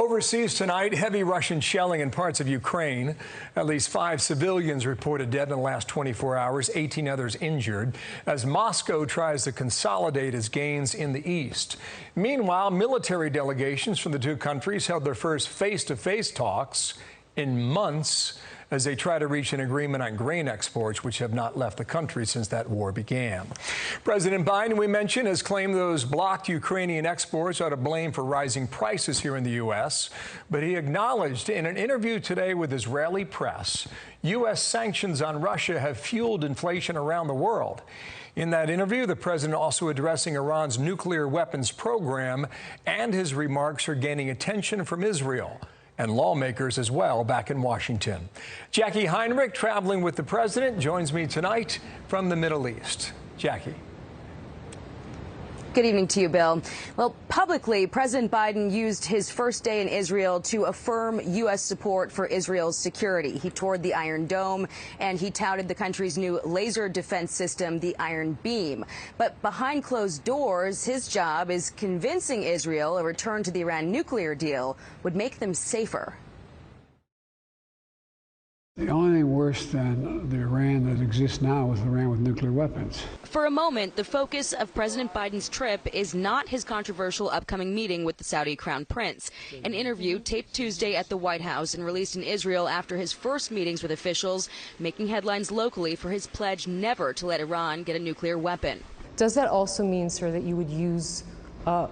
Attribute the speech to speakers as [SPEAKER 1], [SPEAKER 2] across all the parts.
[SPEAKER 1] Overseas tonight, heavy Russian shelling in parts of Ukraine. At least 5 civilians reported dead in the last 24 hours, 18 others injured, as Moscow tries to consolidate its gains in the east. Meanwhile, military delegations from the two countries held their first face-to-face talks in months as they try to reach an agreement on grain exports, which have not left the country since that war began. President Biden, we mentioned, has claimed those blocked Ukrainian exports are to blame for rising prices here in the U.S., but he acknowledged in an interview today with Israeli press, U.S. sanctions on Russia have fueled inflation around the world. In that interview, the president also addressing Iran's nuclear weapons program, and his remarks are gaining attention from Israel and lawmakers as well back in Washington. Jackie Heinrich, traveling with the president, joins me tonight from the Middle East. Jackie.
[SPEAKER 2] Good evening to you, Bill. Well, publicly, President Biden used his first day in Israel to affirm U.S. support for Israel's security. He toured the Iron Dome, and he touted the country's new laser defense system, the Iron Beam. But behind closed doors, his job is convincing Israel a return to the Iran nuclear deal would make them safer.
[SPEAKER 3] The only thing worse than the Iran that exists now is Iran with nuclear weapons.
[SPEAKER 2] For a moment, the focus of President Biden's trip is not his controversial upcoming meeting with the Saudi Crown Prince. An interview taped Tuesday at the White House and released in Israel after his first meetings with officials, making headlines locally for his pledge never to let Iran get a nuclear weapon.
[SPEAKER 4] Does that also mean, sir, that you would use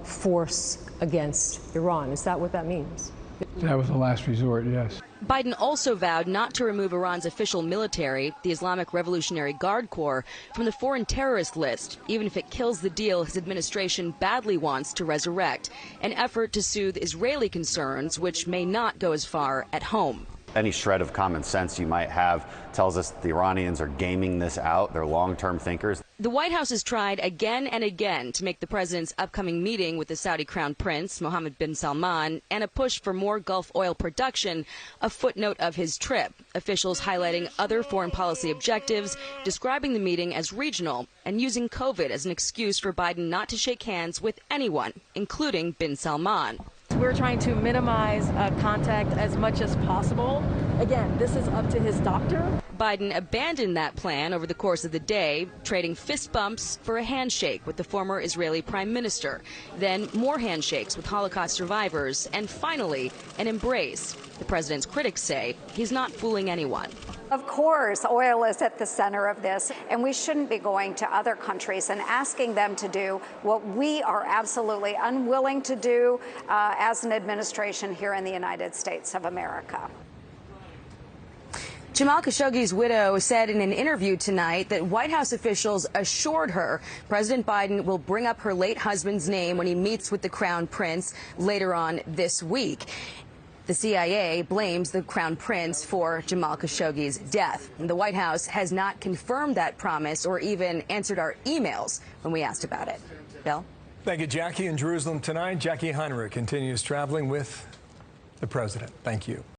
[SPEAKER 4] force against Iran? Is that what that means?
[SPEAKER 3] That was the last resort, yes.
[SPEAKER 2] Biden also vowed not to remove Iran's official military, the Islamic Revolutionary Guard Corps, from the foreign terrorist list, even if it kills the deal his administration badly wants to resurrect, an effort to soothe Israeli concerns, which may not go as far at home.
[SPEAKER 5] Any shred of common sense you might have tells us the Iranians are gaming this out. They're long-term thinkers.
[SPEAKER 2] The White House has tried again and again to make the president's upcoming meeting with the Saudi Crown Prince, Mohammed bin Salman, and a push for more Gulf oil production a footnote of his trip. Officials highlighting other foreign policy objectives, describing the meeting as regional, and using COVID as an excuse for Biden not to shake hands with anyone, including bin Salman.
[SPEAKER 6] We're trying to minimize contact as much as possible. Again, this is up to his doctor.
[SPEAKER 2] Biden abandoned that plan over the course of the day, trading fist bumps for a handshake with the former Israeli prime minister, then more handshakes with Holocaust survivors, and finally, an embrace. The president's critics say he's not fooling anyone.
[SPEAKER 7] Of course, oil is at the center of this, and we shouldn't be going to other countries and asking them to do what we are absolutely unwilling to do as an administration here in the United States of America.
[SPEAKER 2] Jamal Khashoggi's widow said in an interview tonight that White House officials assured her President Biden will bring up her late husband's name when he meets with the Crown Prince later on this week. The CIA blames the Crown Prince for Jamal Khashoggi's death. The White House has not confirmed that promise or even answered our emails when we asked about it. Bill?
[SPEAKER 1] Thank you, Jackie. In Jerusalem tonight, Jackie Heinrich continues traveling with the president. Thank you.